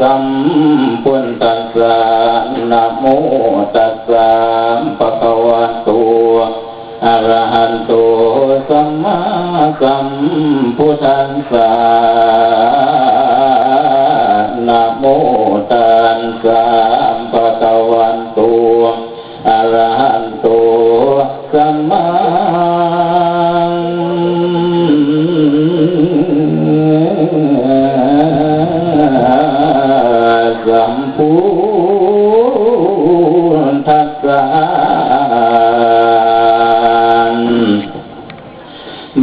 สัมพุทธัสสะนะโมตัสสะภะคะวะโตอะระหะโตสัมมาสัมพุทธัสสะนะโมตัสสะภะคะวะโตอะระหะโตสัมมาสัมพุทธัสสะ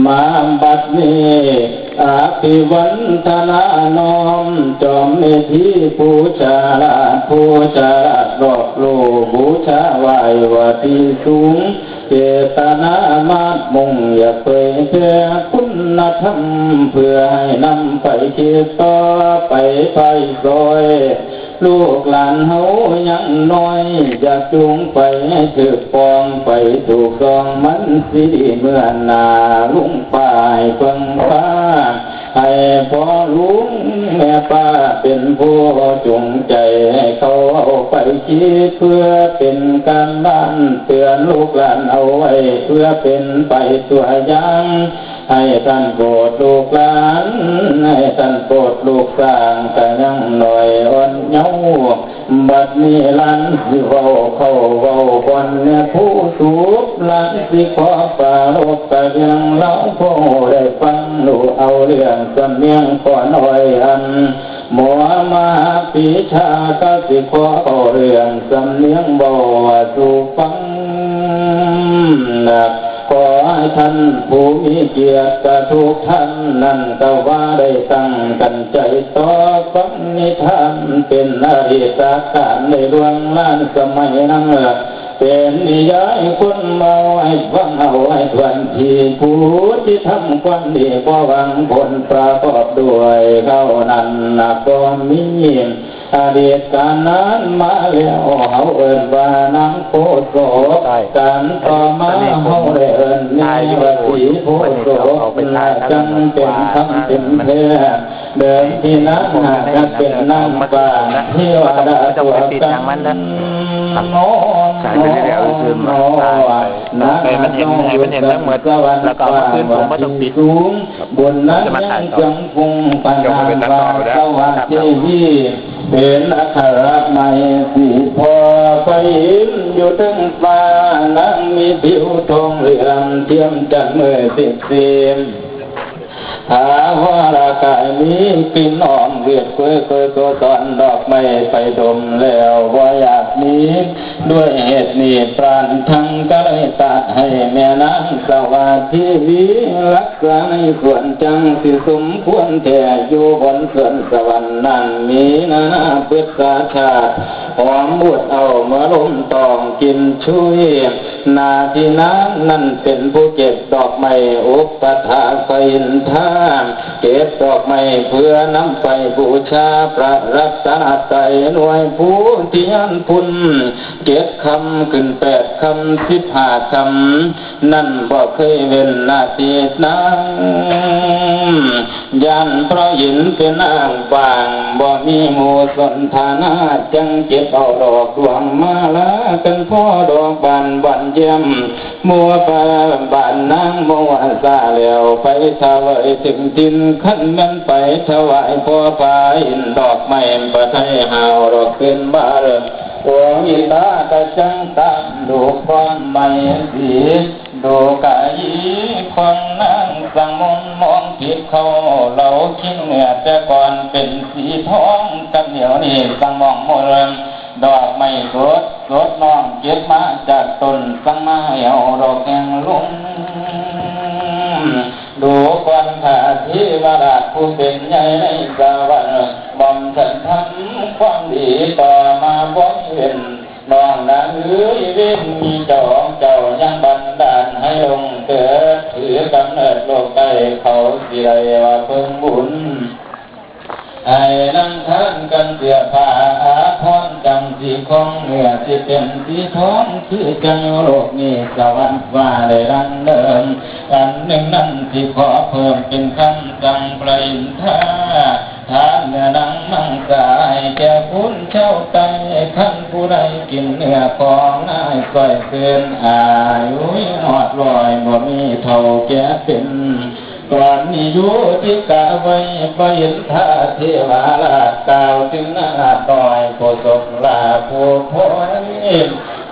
มาบัดนี้อภิวันทนาน้อมจอมเมธีบูชาบูชารอบโลบูชาไหว้วาที่สูงเจตนามาดมุ่งอยากเผยแผ่คุณธรรมเพื่อให้นำไปเชื่อต่อไปซอยลูกหลานเฮายังน้อยอยากจูงไปให้ถือปองไปถูกกองมันสิเมื่อนาลุงป่ายเพิ่งฟ้าให้พ่อลุงแม่ป้าเป็นผู้จูงใจให้เขาเอาไปคิดเพื่อเป็นการบ้านเตือนลูกหลานเอาไว้เพื่อเป็นไปตัวอย่างให้ท่านโปรดลูกหลานให้ท่านโปรดลูกสร้างแต่ยังหน่อยอ่อนเยาว์บัดนี้หลานสิเว้าเข้าเว้าบนเนี่ยผู้สูบหลานสิขอปรารภแต่ยังเล่าพ่อได้ฟังดูเอาเรื่องสำเนียงก่อนหน่อยอันหมอมาปีชาก็สิขอเอาเรื่องสำเนียงบ่สู่ฟังขอให้ท่านผู้มีเกียรติทุกท่านนั่นก็ว่าได้ตั้งกันใจต่อฟังนิทานเป็นอดีตการในดวงล้านสมัยนั้นเป็นนิยายคนเมาให้ฟังเอาให้ทวนทีผู้ที่ทำความดีก็หวังผลประกอบด้วยเขานั้นก็มีอดีตการนั้นมาแล้วเขาเอิ้นว่านางโพโสการต่อมาเขาได้เอิ้นนี่ว่าสีโพโสจังเป็นคำเป็นเพลเดินที่นั้นจะเป็นนางฟ้าที่ว่าดาตัวกันโน้ให้มันเห็นทั้งหมดแล้วก็ขึ้นผมก็ต้องปิดบนนั้นยังจังพุงปานางฟ้าสวัสดีเป็นอัคระใหม่สีพอไปอยู่ถึงฟ้านั่งมีผิวทองเหลืองเทียมจังเมื่อสิบหาว่าร่างกายนี้กินอ่อมเวียดเคยตัวตอนดอกไม้ไปดมแล้วว่าอยากนี้ด้วยเหตุนี้ปราณทั้งก็เลยตัดให้แม่นางสวัสดีวิรักษาในส่วนจังสิสมควรแต่อยู่บนส่วนสวรรค์นั้นมีนาพุทธชาติหอมบุดเอามาล้มตองกินช่วยนาที่นั่นเป็นผู้เก็บดอกไม้อุปถาไฟท่าเก็บดอกไม้เพื่อนำไปบูชาพระรัตนตรัยหน่วยผู้ที่ยันพุนเก็บคำขึ้น8 คำ 15 คำนั่นบ่เคยเว้นนาทีนั้นยันเพราะหินเป็นอ้างบางบ่มีหมู่สนทนาจังเก็บเอาดอกดวงมาละกันพ่อดอกบานเยี่ยมมัวปบานนางมัวซาแล้วไปถวายถึงดินขั้นมันไปถวายพ่อพาหินดอกไม้ประไทยหาวดอกขึ้นมาโอ้มีตากระจังตามดูความไม่สีดูกายคนนั่งสังมนมองผิดเขาเราคิดเหนือแต่ก่อนเป็นสีทองกันเดี๋ยวนี้สังมองโมเริงดอกไม้สดน้องเก็บมาจากต้นสังมาเอาดอกแห่งลุงดูก่อนข้าที่วราชผู้เป็นใหญ่ในสวรรค์บ่มฉันทำความดีต่อมาบ่เห็นน้องนั้นเว้นมีเจ้ายังบันดาลให้ลงเกิดถือกำเนิดโลกไปเขาสิไรว่าเพิ่งบุญให้นั่งท่านกันเสียผ้าอาภรณ์จังสีของเหนือสิเป็นสีทองคือจังโลกนี้สวรรค์ว่าได้รันเดิมอันหนึ่งนั้นที่ขอเพิ่มเป็นคำจังประอินทา ทานเนื้อหนังมังสายแก่คุณเช่าใจขั้นผู้ใดกินเนื้อของนายใส่เกินอายุหอดลอยบ่มีเท่าแก่เป็นก่อนนี้อยู่ที่กะไว้ไปเห็นท่าเทวาลาดกล่าวถึงนาต่อยโพสกลาผู้พ้น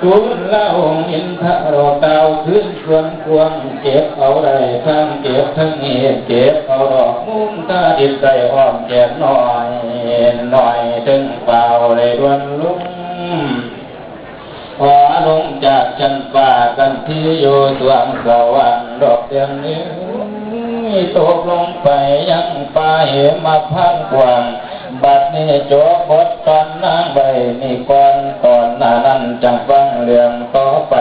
ทุนละองค์อินทรเก่าขึ้นส่วนควงเก็บเอาได้ทั้งเก็บทั้งเหตุเก็บเอาดอกมุ้งตาดินใจอ่อนแก่หน่อยหน่อยถึงเปล่าเลยดวนลุ่มพอลงจากชั้นป่ากันที่อยู่สวงสวรรค์ดอกเดือนนี้ตกลงไปยังป่าเหมมาพันกวางบัดนี้โจบทตอนนางใบนี่ก่อนตอนหน้านั้นจังฟังเรื่องต่อไป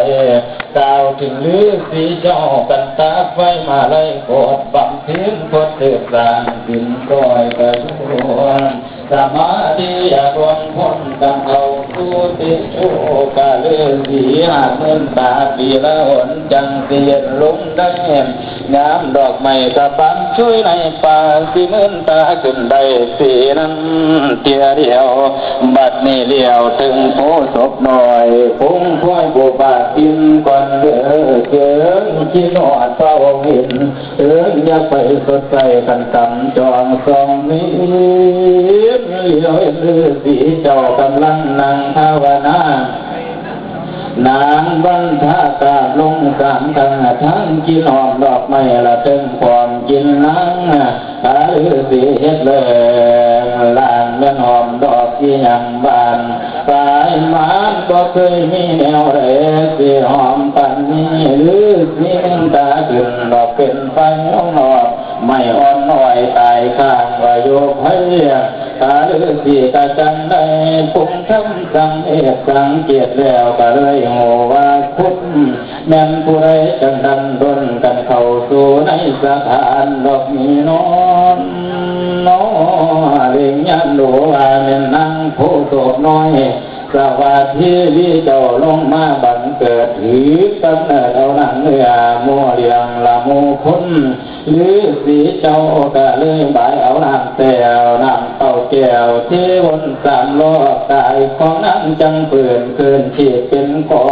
กล่าวถึงลือสีเจ้ากันตาไฟมาไล่โกดบังทิ้งพดเดือดร้อนกินก้อยกระชวนสมาธิรวมพ้นกันเอาสู้ติโชกะเลือสีหาเงินตาปีละหนจังเสียนลุงได้งามดอกไม้กระปันช่วยในป่าสิเงินตาขึ้นได้สีนั้นเตียเดียวบัดนี้เลี้ยวถึงโพศพหน่อยพุ่งพ้อยบัวบากินก่อนเกินขี้นอดเฝ้าเห็นอย่าไปสดใสกันตำจองสองนี้เลี้ยวเลือสีเจ้ากำลังนั่งภาวนานางบรรทากาลงสามทางทั้งกินหอมดอกไม้ละเต็มความกินนางตาลือสีเฮ็ดเลยลางเงินหอมดอกที่ยังบานปลายมันก็เคยมีแนวเรสีหอมปันนี้ลือสีตาขึ้นดอกเป็นไฟน้องหอบไม่อ่อนน้อยตายข้างว่าโยกให้ตาลือสีกะจังได้ปุ่งทำสังเอกสังเกตแล้วก็เลยโหว่าคุณแม่นผู้ใดจังดันดนกันเข้าสู่ในสถานดอกมีนอนน้อเรียงยันดูว่าแม่นนั่งผู้โศกน้อยสวัสดีวิเจ้าลงมาบังเกิดถือกำเนิดเอาหนังเนื้อมัวเลียงละมูคุณหรือสีเจ้าก็เลยบายเอาน้ำแต้วน้ำเต้าแก้วที่บนสามล้อกายของนั้นจังเปื่อนเกินชีพเป็นกอ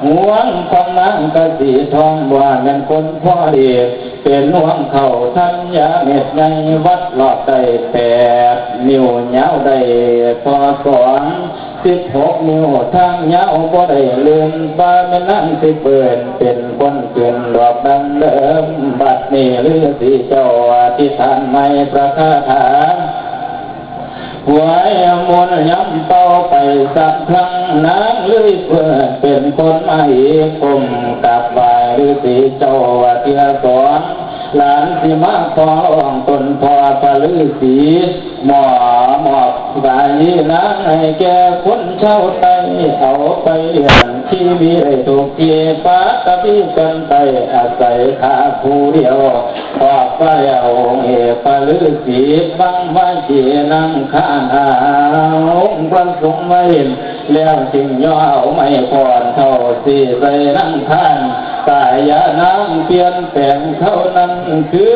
ห่วงของนางกะสีทองว่าเงินคนพ่อดีเป็นห่วงเขาทัญญาเม็ดในวัดหลอดใจ8 นิ้วเงาได้พอสอน16 นิ้วทางเงาบ่ได้ลืมบ้านแม่นั่งสิเปิดเป็นคนเกินดอกดังเดิมบัดนี้ฤาษีเจ้าที่ท่านไม่ประคาถาหวยมนต์ย้ำเป้าไปสักครั้งน้ำเลื่อยเพื่อเป็นคนมาอีกคมกับฝ่ายฤาษีเจ้าเทียสอนหลานสิมาขอร้องตนพอพระฤาษีหมอบกายนะให้แก่คนเช่าไตเอาไปเลี้ยงชีวิตถูกเกียปาตะพิกันไปอาศัยขาผู้เดียวพอพระองค์เอกพระฤาษีบังไว้ที่นั่งข้างองค์พระสงฆ์ไว้แล้วจึงย่อเอาไม่พรเท่าสีใส่นั่งข้างกายน้ำเปลี่ยนแปลงเท่านั้นคือ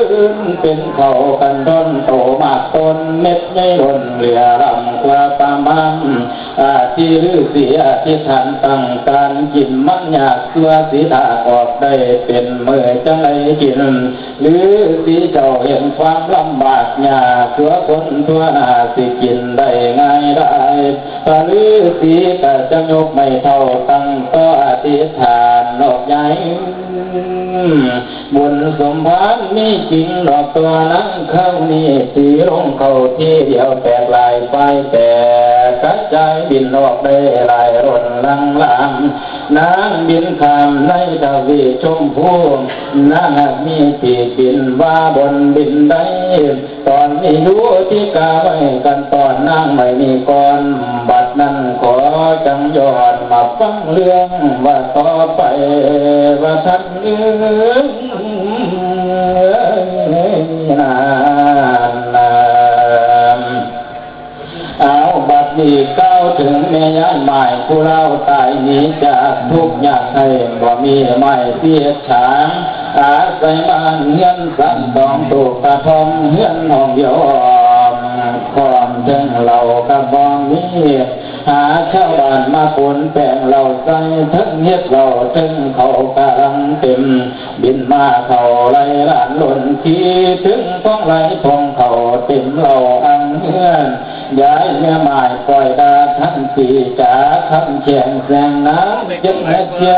เป็นเขากันต้นโตมากต้นเม็ดใหญ่ล้นเหลือลำกว่าปามันที่ฤาษีอธิษฐานตั้งการกินมันอยากเสื้อสีตาออกได้เป็นเมื่อจังไรกินหรือสีเจ้าเห็นความลำบากยากเสื้อคนทั่วหน้าสิกินได้ง่ายได้พระฤาษีก็จะยกไม่เท่าตั้งต่ออธิษฐานนอกใหญ่บุญสมภารมีจริงดอกตัวนั้นเข้านี่สีลงเข้าที่เดียวแตกลายไฟแต่กระจายบินออกได้ลายร่นลังลามนางบินข้ามในทวีชมพูนางมีปีกบินว่าบนบินได้ตอนนี้ดูที่กาไว้กันตอนนางไม่มีก่อนบัดนั้นขอจังยอดมาฟังเรื่องว่าต่อไปว่าท่านเอาบัดนี้ก้าวถึงแม่ย่ายหมายผู้เล่าตายนี้จากทุกอย่างให้บ่มีไม่เสียฉางอาศัยบ้านเฮือนสั่นดองตูกกระทองเฮือนห้องยอม เรากระบองนี้หาชาวบ้านมาปนแป้งเราใส่ทั้งเฮ็ดเราทั้งเขากำลังเต็มบินมาเขาไหลหลานหล่นขี้ถึงท้องไหลทองเขาเต็มเราอังเฮือนย้ายเมียหมายปล่อยดาทั้งปีจ๋าคำเขียงแสงน้ำจึงให้เสี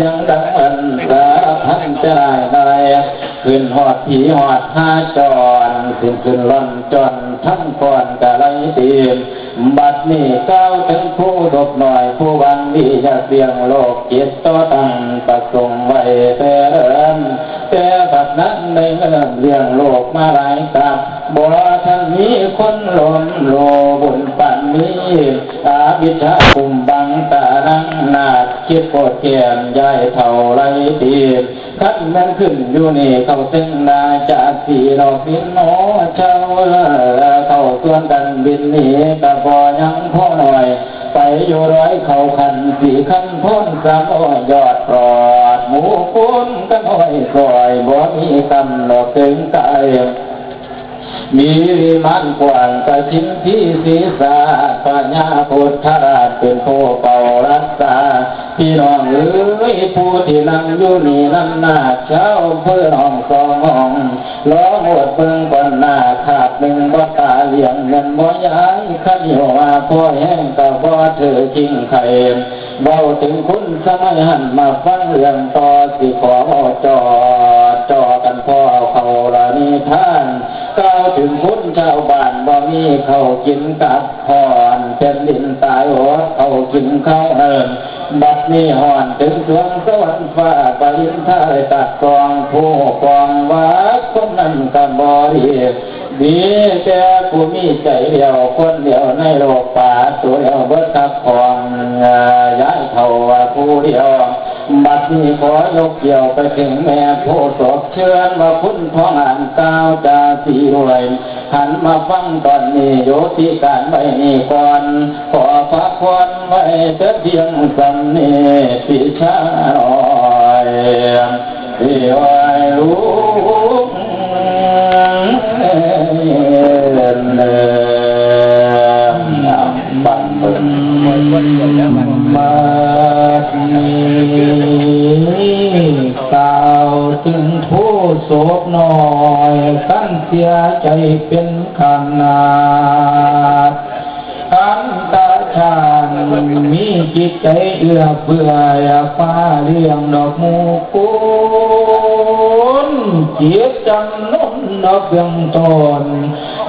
ยงดังอันสาพันจะได้ขึ้นหอดผีหอดห้าจรขึ้นล่อนจนทั้งก่อนกะไรตีบัดนี้ก้าวถึงผู้ดบหน่อยผู้วังดีจะเสียงโลกจิตต่อตั้งประสงค์ไว้แต่บัดนั้นในเรื่องโลกมาหลายกับบ่ท่านมีคนหลงโลบุญปันนี้อาวิชาคุมบังตานังนาดคิดโกรธเขียนย้ายเท่าไรตีคัดมันขึ้นอยู่นี่เขาถึงนาจากสีเราบินโอเช้าเข้าส่วนกันบินหนีกะพอยังพ่อหน่อยไปอยู่ร้อยเขาขันสี่ขันพ้นสามอ้อยยอดปลอดหมูปุ้นกันอ้อยกลอยบ่มีกำหนดถึงใจมีวิมานกว้างประชินที่ศีรษะปัญญาพุทธราชเป็นผู้เป่ารักษาพี่น้องเอ้ยผู้ที่นั่งอยู่นี่นั่นนาเช้าเพื่อห้องสองห้องล้อหมดเบิ่งก่อนหน้าขาดหนึ่งบ่ตาเลี้ยงเงินบ่ย้ายขันอยู่ว่าพ่อแห้งก็บ่เธอทิ้งไข่เบาถึงคุณสมัยหันมาฟังเรื่องต่อสิขอจอกันพ่อเขาละนิทานก้าวถึงคุณชาวบ้านบ่มีเขากินกับพรเป็นดินตายหัวเขากินข้าวบัดนี้ห่อนถึงดวงสวรรค์ฟ้าไปยินท้ายตัดกองผู้กองว่าคนนั้นก็บ่ดีแต่ผู้มีใจเดียวคนเดียวในโลกป่าตัวเดียวเบิดทับของย้ายเท่าผู้เดียวบัดนี้ขอยกเกี่ยวไปถึงแม่ผู้ศพเชิญว่าคุณท้องอ่านก้าวจาสีรวยหันมาฟังตอนนี้โยติการไว้นี่ก่อนขอพักผ่อนไว้แต่เพียงสำเนีปิชาหน่อยที่ไว้รู้บังเปิดมากล่าวถึงผู้โศกน้อยขั้นเสียใจเป็นขนาดขันตาชานมีจิตใจเอื้อเฟื้อฟ้าเลี้ยงดอกมูกุลจิตจำนนดอกเพียงตน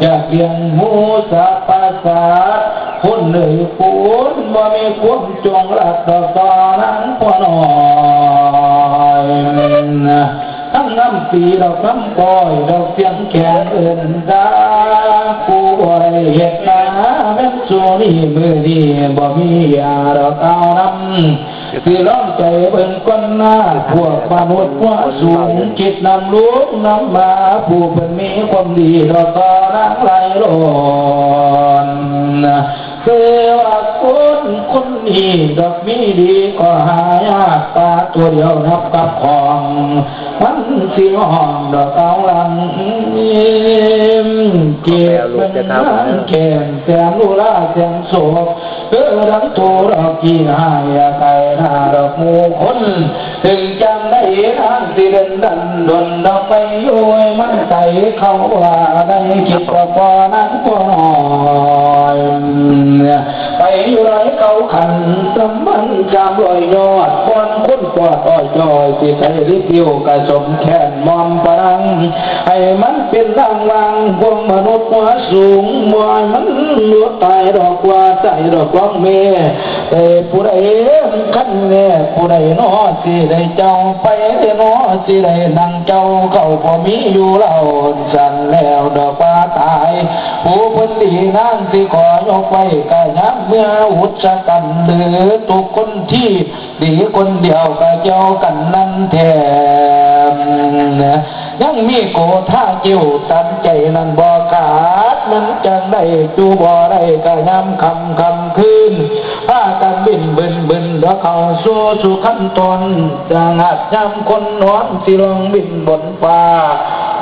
อยากเลี้ยงหูสัพพสัตว์คนเลยคุณบ่มีคุณจงรักดอกตอนั้นพ่อหน่อยทั้งน้ำปีดอกน้ำก้อยดอกเสียงแขนเอื่นดาผู้บริเหตุนาแม่สูนี่มือดีบ่มียาดอกเอาน้ำคือร้องใจเป็นคนหน้าพวกมนุษย์ว่าสูงจิตนำลูกนำมาผู้เป็นมีความดีดอกตอนักไหลโลนเสือคนนี้ดอกมีดีก็หายากปลาตัวเดียวนับกับของมันสีห้องดอกเอาลังเก็บเป็นน้ำแข็งแสงลูลาแสงโศกดังตัวดอกกี่หายไก่หน้าดอกมูคนถึงจังได้ทางที่เดินดันดนดอกไปย้อยมันไก่เขาว่าได้คิดว่าพอนั้นก็น้อยไปอยู่ไรเขาขันสมันจามลอยยอดบนคุ้นกอดอ้อยจอยที่ใครริบอยู่กระสมแขนมอมปรังให้มันเป็นร่างวังพวงมนุษย์ว่าสูงมวยมันหลุดตายดอกว่าใจดอกร้องเมแต่ผู้ใดขันแน่ผู้ใดน้อสิได้เจ้าไปได้น้อสิได้นั่งเจ้าเขาพอมีอยู่เล่าสั่นแล้วดอกว่าตายผู้พ้นดีนั่งสิขอยกไปกะยับเมื่ออุจกันหรือทุกคนที่ดีคนเดียวก็เจ้ากันนั่นแทนยังมีโกท่าจิ้วตันใจนั่นบ่ขาดมันจังได้จูบ่ได้ก็ย้ำคำคืนพากันบินแล้วเข้าสู่ขั้นตอนดังหัดย้ำคนนอนสิลงบินบนฟ้า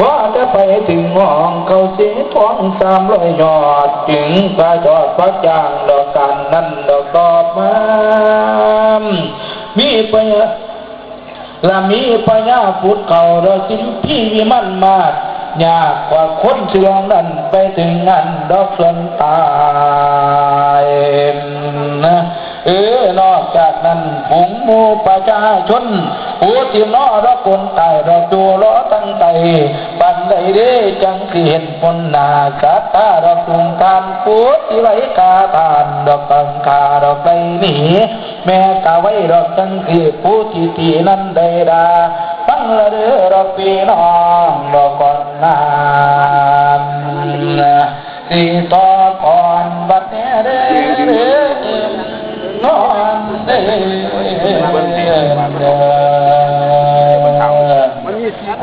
ว่าจะไปถึงห้องเขาเสียท้อง300ยอดจึงกระจอดพระจางดอกกันนั่นดอกตอบมามีปัญญาและมีปัญญาพุทธเขาเราสิ่งที่มีมันมากยากกว่าคนเชื่องนั้นไปถึงงานดอกส่วนตายนะนอกจากนั้นผงหมู่ประชาชนผู้ที่นอรักคนตายเราจูล้อตั้งใจปันใดเด้จังที่เห็นผลนาสัตตาเราตุงทานผู้ที่ไหลกาทานดอกตังคาดอกใดหนีแม่กะไว้ดอกจังที่ผู้ที่ตีนั้นได้ดาฟังละเด้อดอกพี่น้องดอกก่อนน้ำสีต่อก่อนบัดเนี้ยเด้อนอนเด้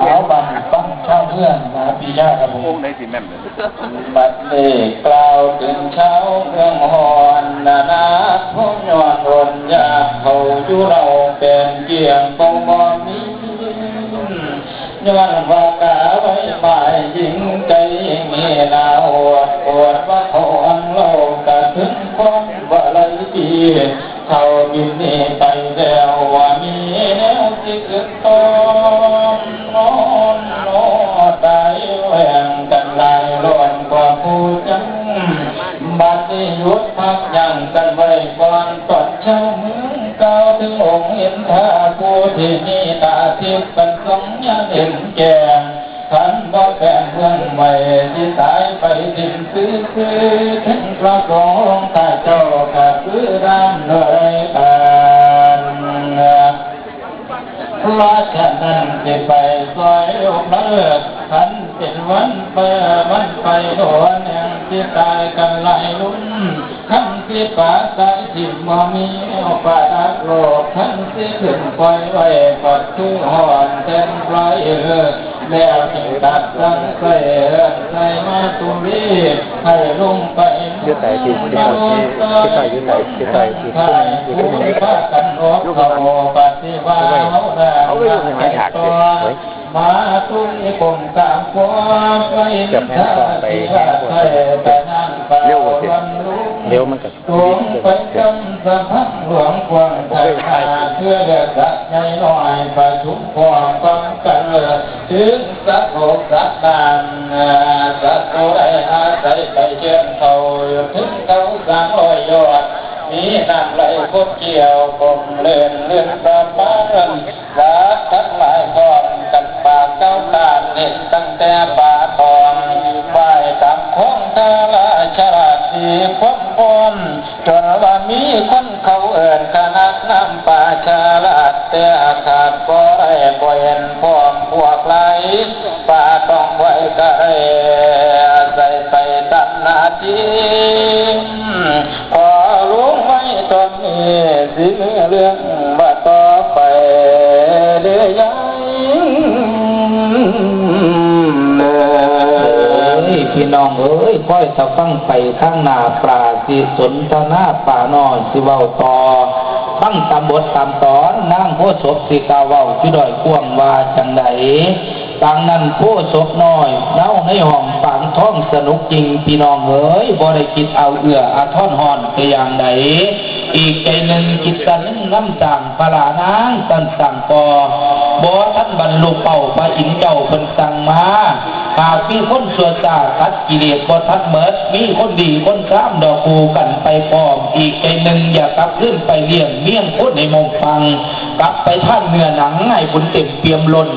เอาบังฟังข้าวเพื่อนนะพี่ชาครับผมบัดนี้กล่าวถึงเช้าเมืองหอนนาผู้ย้อนรนยาเขาอยู่เราเป็นเกี่ยงปงมอมีย้อนว่ากาไว้หมายหญิงใจมีนาอวดอวดว่าเขาอันโลกกะถึงความว่าไรดีเขาบินนี่ไปแล้วว่ามีแนวที่ขึ้นต้นนอนนอตายแหวงกันลายล้วนกว่าผู้จังบัดนี้หยุดพักยังกันไว้ก่อนตอนเช้ามือเก่าถึงองค์เห็นท่าผู้ที่มีตาทิพย์เป็นสองยันเห็นแก่ขันบ่แก่เมืองใหม่ที่ตายไปทิ้งซื้อถึงพระสงฆ์ลงตาเจ้าก็คือด้านเลยกันว่าฉะนั้นจะไปซอยอกเลิกขันเป็นวันไปวันไปโดนแห่งที่ตายกันหลายลุ่มขันที่ป่าตายที่บ่มีเอาป่าดักโลกขันที่ขึ้นปล่อยไว้ปัดคือหอนเต็มปลายแล้วจึงตัดสังใส่มาตุลีให้ลงไปยืดไหลที่ยืดไหลยืดไหลยืดไหลยืดไหลยืดไหลยืดไหลพากันออกเขาปฏิวัติเขาได้ไม่ฉากเลยมาตุลีคงกลางฟ้าไปท่าที่ว่าไทยแต่นั่งไปวันรู้เร็วมันก็ตัวไปจำสะพังหลวงกว้างไทยเพื่อเด็กสักใหญ่น้อยประชุมความฟังกันถึงสักโลกสักดานสักโลได้อาศัยไปเชื่อเขาถึงเขา300 ยอดมีน้ำไหลพดเกี่ยวกลมเลื่อนประปานวัดทั้งหลายพร้อมกันป่าเก้าตานเห็นตั้งแต่ป่าทองไหวตามคงทาราชราศีพมพมจนว่ามีคนเขาเอิ่นคณะน้ำป่าชาลาดแต่อาขาดบ่ได้บ่เห็นพร้อมพวกไหลป่าต้องไว้กะใส่ไปตามนาทีพอรู้ไว้ตอนนี้สิเรื่องว่าต่อไปเดือยพี่น้องเอ้ยค่อยตะฟังไปข้างหน้าปราสิสนทนาป่าน้อยสิเว้าต่อฟังตามบทตามตอนนางโพศพสิกาเว้าที่ดอยกวางว่าจังไดต่างนั้นโพศพน้อยเล่าในห้องฝังท้องสนุกจริงพี่น้องเอ้ยบ่ได้คิดเอาเอื้ออาทรหอนไปอย่างใดอีกใจหนึ่งจิตสันน้ำสั่งปลานางสันสั่งปอบ่ท่านบรรลุเป่าพระอินทร์เจ้าเพิ่นสั่งมาหากมีคนชั่วช้าตัดกิเลสบ่ทันเมิดมีคนดีคนซ้ำดอกคูกันไปพร้อมอีกใจหนึ่งอย่ากลับขึ้นไปเลี้ยงเมี่ยงคนในมงฟังกลับไปท่านเนื้อหนังให้บุญเต็มเปี่ยมล้น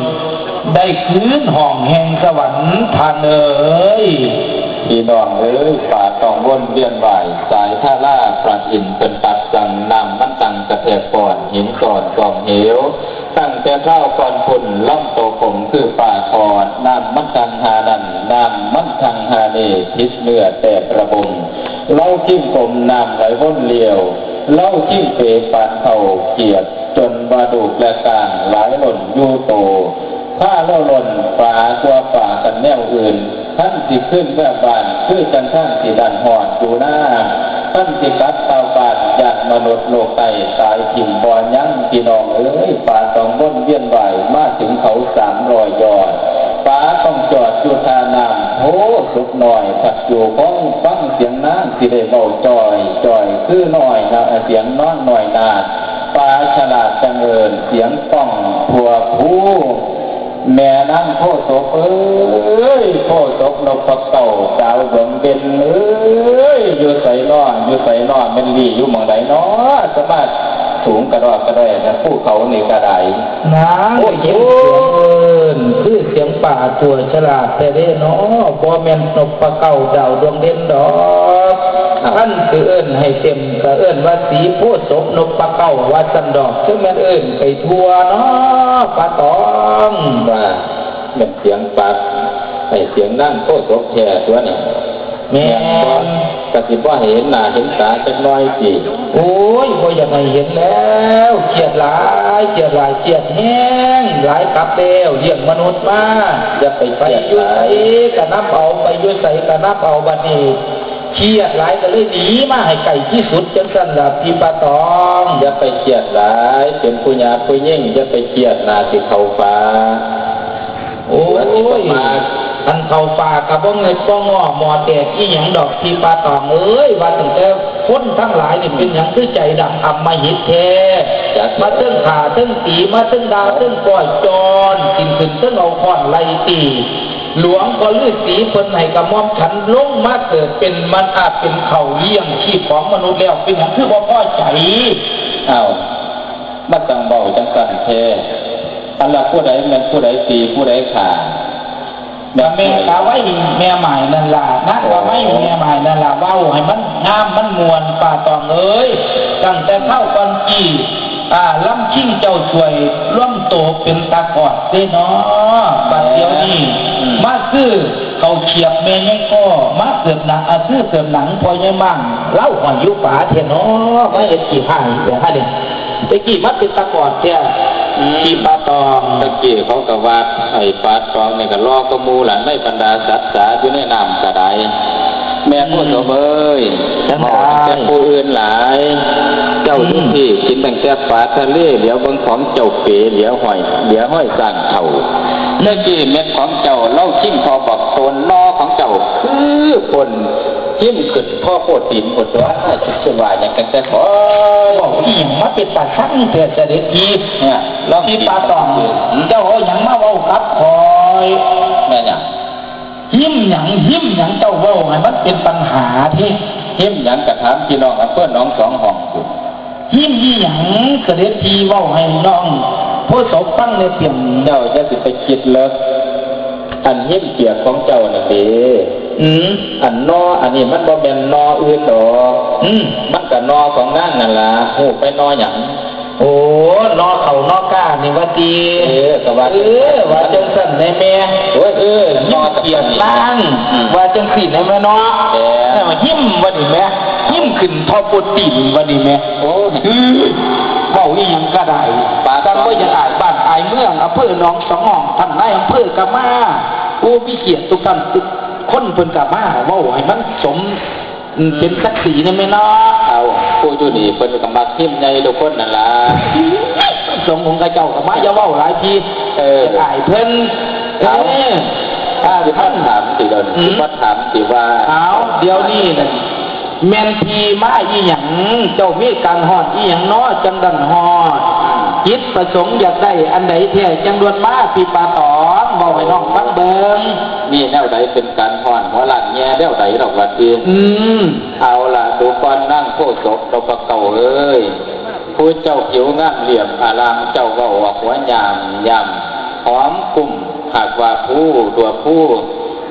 ได้คืนห้องแห่งสวรรค์ทานเอ๋ยพี่น้องเอ้ยป่าต้องวนเวียนไหวสายท่าล่าปราหินเป็นตัดสั่งนำมันตังกระเทกก่อนหินก่อนกองเหวตั้งแต่เท้าก่อนฝุ่นล่ำโตผมคือป่าคอดน้ำมันตังหานันน้ำมันตังหาเนทิศเนื้อแต่ประบมเล่าจิ้มผมน้ำไหลวนเลียวเล่าจิ้มเปรปานเข่าเกียดจนบาดูกและกลางหลายหล่นยูโตผ้าเล่าหล่นป่าตัวป่ากันแนวอื่นท่านสิขึ้นแม่บานคือกันท่านสิดันหอดดูหน้าท่านสิกัดเตาบานอยากมนุษย์โลกไตตายถิ่มบ่อยั้งพี่น้องเอ้ยป่าต้องวนเวียนไหวมาถึงเขา300 ยอดป่าต้อง งจอดอยู่ท่าน้ำโอ้สุกหน่อยผัดอยู่ฟังเสียงน้ำสิได้เบาจอยคือหน่อยนะเสียงน้องหน่อยนาฟ้าฉลาดจังเอิญเสียงป้องผัวผู้แม่นั่งโคศกเอ้ยโคศกนกพะเก่าสาวเบิ่งเป็นเอ้ยอยู่ใส่นอนมันลีอยู่หม่องใดเนาะสามารถสูงกระดอกกระแด่นะผู้เขานี่กระไดน้ำได้ยินเสียงเอิญคือเสียงป่าตัวฉลาดแต่เด้เนาะบ่แม่นนกพะเก่าดาวดวงเด่นดอกท่านคือเอิญให้เต็มก็เอิญว่าสีโพธิ์ศพนกพะเก่าว่าสันดอกซึ่งแม่นเอิญไปทั่วเนาะปะตองว่าเป็นเสียงปักไอเสียงนั่งโคศกแท่ตัวนี่แม่กะสิบ่เห็นหน้าเห็นตาจักน้อยสิโอ้ยบ่อยากให้เห็นแล้วเครียดหลายเครียดแห้งหลายกับแล้วเลี้ยงมนุษย์มาอย่าไปอยู่ไสก็นับเอาไปอยู่ไสก็นับเอาบัดนี้เครียดหลายก็เลยหนีมาให้ไกลที่สุดจังซั่นล่ะพี่ปาตองอย่าไปเครียดหลายเป็นผู้หญิงผู้หญิงอย่าไปเครียดหน้าสิเข้าฟ้าโอ้ยอันเข้าป่ากับบ่เงิดบ่งอหมอแตกอีหยังดอกที่ปาตองเอ้ยว่าตั้งแต่คนทั้งหลายนี่เป็นหยังคือใจดำอำมหิตแท้มาตึ้งขาตึ้งตีมาตึ้งดาตึ้งก้อยจรกินขึ้นตึ้งเอาค้อนไล่ตีหลวงก็ฤาษีเพิ่นให้กระหม่อมฉันลงมาเกิดเป็นมันอาจเป็นเขาเลี้ยงชีพของมนุษย์แล้วเป็นหยังคือบ่พอใจอ้าวมันต้องเบาจังซั่นแท้อันละผู้ใดมันผู้ใดตีผู้ใดฆ่าแม่กะไว้แม่ใหม่นั่นล่ะนักว่าไว้แม่ใหม่นั่นล่ะเว้าให้มันงามมันม่วนป่าตองเอ้ยตั้งแต่เข้าก่อนกี่ลำชิ่งเจ้าช่วยร่วมโตเป็นตะกอดเด้เนาะบัดเดี๋ยวนี้มาซื้อเขาเขียบแม่ยังก็มาเกิดหนังซื้อเกิดหนังพอยังมั่งเล่าหอยยุป่าเถอะเนาะไม่เห็นกี่ผ้าเดี๋ยวเนี่ยตะกี้มัดเป็นตะกอดเถอะกี่ปลาตองตะกี้เขาก็ว่าไอ้ปลาตองนี่ก็ลอกกระมูหลังในบรรดาสัตว์สาอยู่ในน้ำกระไดแม่ผู้สมเอ้ยมองแต่ผู้อื่นหลายเจ้าทุกที่กินตั้งแต่ปลาทะเลเหลียวเบิ่งของเจ้าเป๋เหลียวห้อยสั่งเข่าเมื่อกี้เม็ดของเจ้าเล่าชิ่งพอบอกตนนอของเจ้าคือคนจิ้มขึ้นพ่อโคตรตีนอดตัวจะว่าอย่างกันแต่ขอบอกที่อย่างมาเป็นปลาชั้นเถิดจะเด็ดทีเนี่ยเราที่ปลาตองเจ้าอย่างมาเว้ากับคอยแม่เนี่ยหิมหยังเจ้าเว้าให้มันเป็นปัญหาที่หิมหยังกระถามพี่น้องเพื่อนน้องสองห้องหิมยี่หยังเสด็จทีเว้าให้น้องผู้ศพฟังในเสียงเจ้าจะสิไปคิดเลิกอันหิมเกียรของเจ้าน่ะดีอันนออันนี้มันบ่เป็นนออื่นดอกมันก็นอของนั่งนั่นล่ะหูไปนอหยังโอ้นอเขานอก้านี่ว่าตีก็ว่าว่าจังสั่นในแม่โอ้ยนอเกียรตั้งว่าจังสีในแม่นอแต่ว่ายิ้มว่าดิแม่ยิ้มขึ้นพอปวดตีนว่าดิแม่โอ้เว้าอีหยังก็ได้จังว่าจะอายบ้านอายเมืองอำเภอหนองสองห้องท่านนายอำเภอกะมาโอ้มีเกียรติทุกท่านคนเพิ่นกะมาเว้าให้มันสมเป็นศักดิ์ศรีนะแม่เนาะเอาผู้อยู่นี่เพิ่นก็มักหิ้มใหญ่ทุกคนนั่นล่ะสมของกระเจ้าก็มาอย่าเว้าหลายทีอายเพิ่นถ้าท่านถามสิเดี๋ยวนี้ว่าถามสิว่าเอาเดี๋ยวนี้น่ะแม่นทีมาอีหยังเจ้ามีการฮอดอีหยังเนาะจังดันฮอดจิตประสงค์อยากได้อันใดแท้จังดวนมาพี่ปาตองเว้าให้น้องฟังเบิ่งมีแนวใดเป็นการฮ้อนหัวลั่นแย่แนวใดดอกว่าติเอาล่ะดูก่อนนั่งโคศกตกเก่าเอ้ยผู้เจ้าผิวงามเหลี่ยมอารามเจ้าเว้าว่าหัวยามหอมกุ้มหากว่าผู้ตัวผู้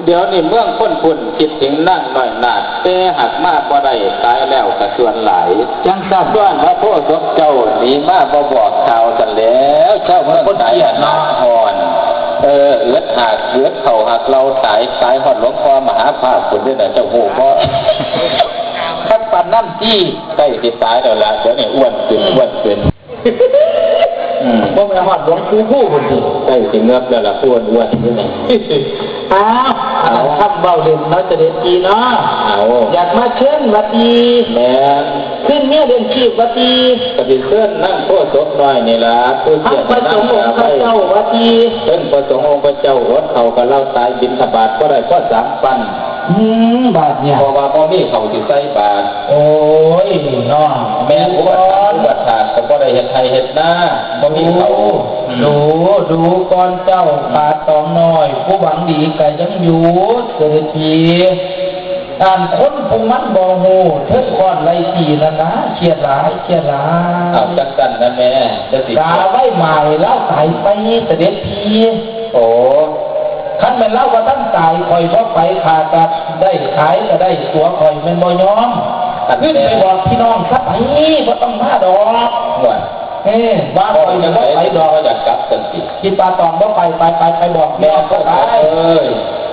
เดี๋ยวนี้เมืองคนพุ่นคิดถึงนั่งหน่อยนาดแต่หักมาบ่ได้ตายแล้วกระส่วนหลายจังทราบว่าพระโพธิ์ศพเจ้าหนีมาบ่บอกข่าวกันแล้วเจ้าเมืองตายนาหอนเอื้อหักเอื้อเข่าหักเราตายหอดหลวงพ่อมหาภาคคนด้วยนะเจ้าโหก็ขั้นปานนั่นที่ใกล้ติดตายแล้วล่ะเดี๋ยวนี้อ้วนขึ้นบ่แม่นฮอดหลวงปู่ผู้พุ่นติใกล้สิเงือบแล้วล่ะอ้วนอยู่นี่อ้าว ทำเบาเด่นเนาะเสด็จพี่เนาะอยากมาเชิญวัดดีแม่ขึ้นเมียเดินชีพวัดดีกระดิ่งเพื่อนนั่งโคตรสดหน่อยนี่ล่ะผู้เชี่ยวชาญองค์พระเจ้าวัดดีเพิ่นประสงค์องค์พระเจ้าวัดเขากับเล่าตายบิณฑบาตก็ได้ก็3 ปันบาทเนี่ยเพราะว่าพ่อนี่เขาสิใส่บาทโอ้ยเนาะแม่อุบัติถาดก็บ่ได้เฮ็ดไทยเฮ็ดหน้าบ่มีเขาดูก่อนเจ้าขาดตองน้อยผู้หวังดีก็ยังอยู่เสด็จพี่คนผู้มันบ่ฮู้เทิดก่อนไรตีแล้วนะเครียดหลายเอาจักสั่นนะแม่จะสิตาไว้ใหม่แล้วตายไปเสด็จพี่โอ้คันแม่นเล่าว่าตั้งตายคอยบ่ไปขาดกัดได้ขายก็ได้ตัวคอยแม่นบ่ยอมขึ้นไปบอกพี่น้องซะไปบ่ต้องมาดอกว่าคอยจะบ่ไปดอกอยากกลับกันสิคิดปลาตองบ่ไปบอกพี่น้องก็ได้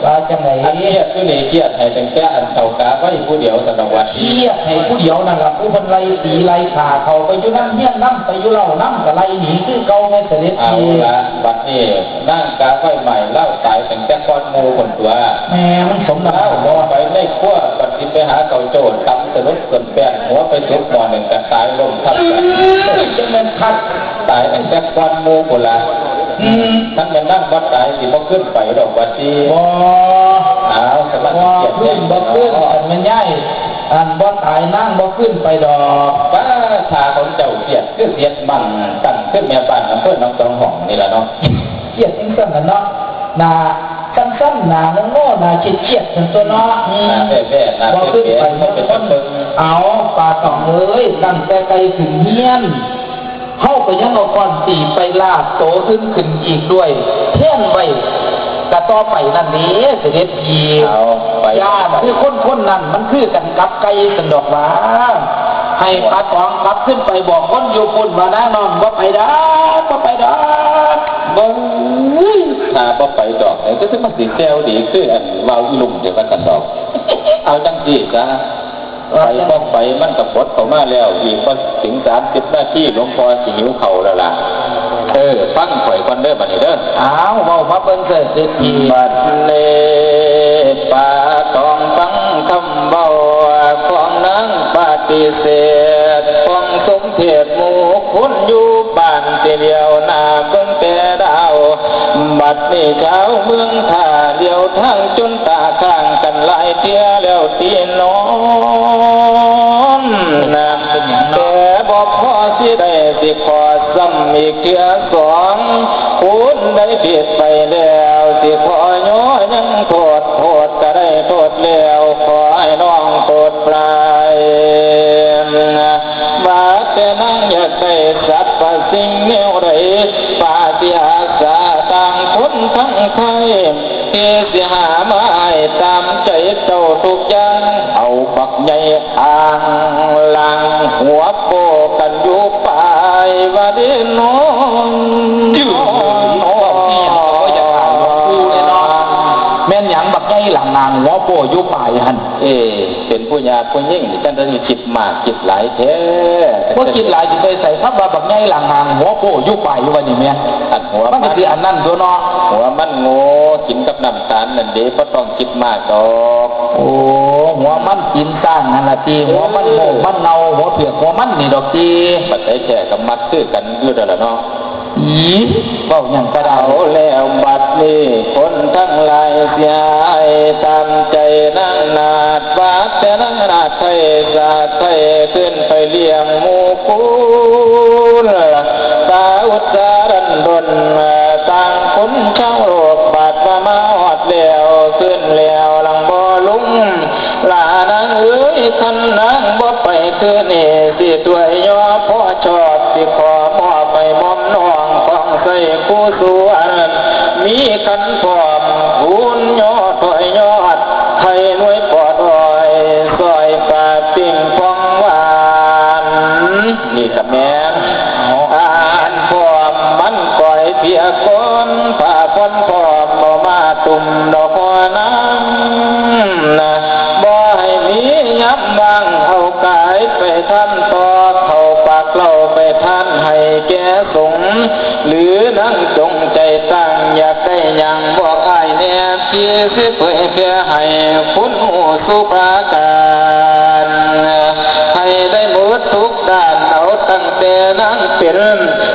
ว่าจังไหนเครียดคือนี่เครียดให้ตั้งแต่อันเฒ่ากาไว้ผู้เดียวสนวัดเครียดให้ผู้เดียวนั่นล่ะผู้เพิ่นไล่ตีไล่ฆ่าเขาไปอยู่นำเฮียนนำไปอยู่เล่านำก็ไล่หนีคือเก่าแม่เสด็จพี่เอาล่ะบัดนี้นั่งกาไว้ใหม่เล่าตายตั้งแต่ก่อนหมู่คนตัวแม่มันสมแล้วบ่ไปในครัวบัดสิไปหาเขาโจรตำสนุกเกินแป้งหัวไปทุบหม้อนึงก็ตายลงทับกันจังแม่นคักตายตั้งแต่ก่อนหมู่พุ่นล่ะท่านแม่นั่งวัดตายสิบ่ขึ้นไปดอกว่าสิบ่เอาสมาธิเกียรติขึ้นบ่ขึ้นอันมันใหญ่อันบ่ตายนั่งบ่ขึ้นไปดอกป้าชาของเจ้าเกียรติคือเสียดมันตั้งขึ้นแม่บ้านอำเภอหนองสองห้องนี่ล่ะเนาะเกียรติจังซั่นน่ะเนาะนาสั้นๆนาโง่ๆนาเกียดๆจังตัวเนาะแว่ๆนาบ่ขึ้นไปบ่เป็นคนเอาปลาตองเอ้ยตั้งแต่ไกลถึงเฮียนเฮาก็ยังเอาก้อนตีไปลาดโตขึ้นอีกด้วยเทียนไว้กะต่อไปนั่นนี้เสด็จพี่ญาติคือคนนั้นมันคือกันกับไก่สันดอกว่าให้ปลาตองกลับขึ้นไปบอกคนอยู่พุ่นว่านะน้องบ่ไปดอกบ่ถ้าบ่ไปดอกก็สิมันสิแซวดีคืออันเว้าอีลุงเดี๋ยวกันกันดอกเอาจังซี่ซะไปบ่ไปมันก็บดเข้ามาแล้วอีกพอถึง30 นาทีหลวงพ่อสิหิวข้าวแล้วล่ะฟังข่อยก่อนเด้อบัดนี้เด้ออ้าวเว้ามาเบิ่งเถิดเด็ดทีบัดเลปาต้องฟังคำเว้าของนางปฏิเสธของสมเทศหมู่คนอยู่บ้านสิเดียวหน้าเบิ่งแต่ดาวบัดนี้เจ้าเมืองท่าเดียวทางจนตาข้างกันหลายเที่ยแล้วตีน้องน้ำเป็นอย่างแต่บ่พอสิได้สิขอซ้ำอีกเทื่อสองคุณได้ผิดไปแล้วสิขอย้อยังโทษก็ได้โทษแล้วขอให้น้องโทษปลายบาดแต่นั่งอยากได้สัตว์ประสิ่งแนวใดปาฏิหาสาต่างคนทั้งไทยที่สิหามาให้ตามใจเจ้าทุกอย่างเอาบักใหญ่อ่างลังหัวโปกันอยู่ปลายว่าดิน้องแม่นหยังบักใหญ่หลังนางหัวโปอยู่ปลายหั่นเป็นผู้ญาผู้ยิ่งจังได้คิดมากคิดหลายแท้บ่คิดหลายสิไปใส่ครับว่าบักใหญ่หลังนางหัวโปอยู่ปลายอยู่ว่านี่แม่อันหัวมันคืออันนั้นตัวเนาะหัวมันโง่กินกับน้ำตาลนั่นเด้บ่ต้องคิดมากดอกโอ้หัวมันกินสร้างนั่นล่ะติหัวมันโง่มันเน่าหัวเปียกหัวมันนี่ดอกติปัจจัยแท้กับมัดคือกันอยู่นั่นล่ะเนาะเว้าหยังก็ได้แล้วบัดนี้คนทั้งหลายเสียให้ตามใจนั่งนาดบาดแต่นั่งนาดไทยสาดไทยขึ้นไปเลี้ยงหมู่คูณตาอุตสารันดนต่างคนเช่าโรคบาดมาหอดแล้วขึ้นแล้วหลังบ่ลุงลานางเอ้ยท่านนางบ่ไปคือนี่สิตัวย่อพ่อชอบสิขอมอบไปมอมน้องของใส่ผู้สวนมีขันพร้อมหุ่นยอดถอยยอดไทยหน่วยปอดอ้อยซอยปลาปิ้งฟองหวานนี่กับแม่อ่านพร้อมมันก่อยเพียคนผ่าพ้นพร้อมบ่มาตุ่มดอกน้ำนะบ่ให้มียับบังเอากายไปท่านต่อเขาปากเล่าไปท่านให้แก่สงหรือนั่งจงใจตั้งอยากได้อย่างบอกอ้ายแน่ ชีสิเผยเพื่อให้คุณหูสุปราการให้ได้หมดทุกด้านเอาตั้งแต่นั้นเป็น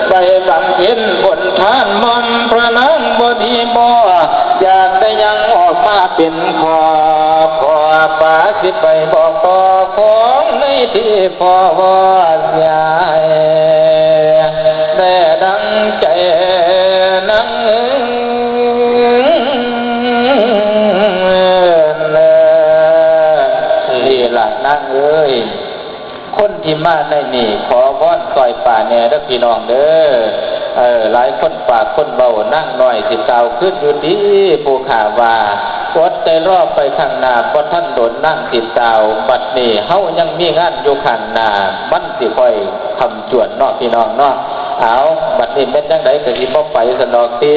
ไปบำเพ็ญผลทานมนพระนางบดีบ่อยากได้ยังออกมาเป็นขอป่าสิไปบอกต่อของในที่พ่อว่าเสียได้ดังใจนังลีละนั่งเอ้ยคนที่มาในนี่ขอวอนซอยป่าแน่เด้อพี่น้องเด้อหลายคนปากคนเบานั่งหน่อยสิเก่าขึ้นอยู่ดีผู้ข่าว่าอดใจรอบไปข้างหน้าเพราะท่านโดนนั่งติดเตาบัดนี้เฮายังมีงานอยู่ข้างหน้ามันสิค่อยทำจวนเนาะพี่น้องเนาะเอาบัดนี้เป็นจังไดก็สิบ่ไปสนอกติ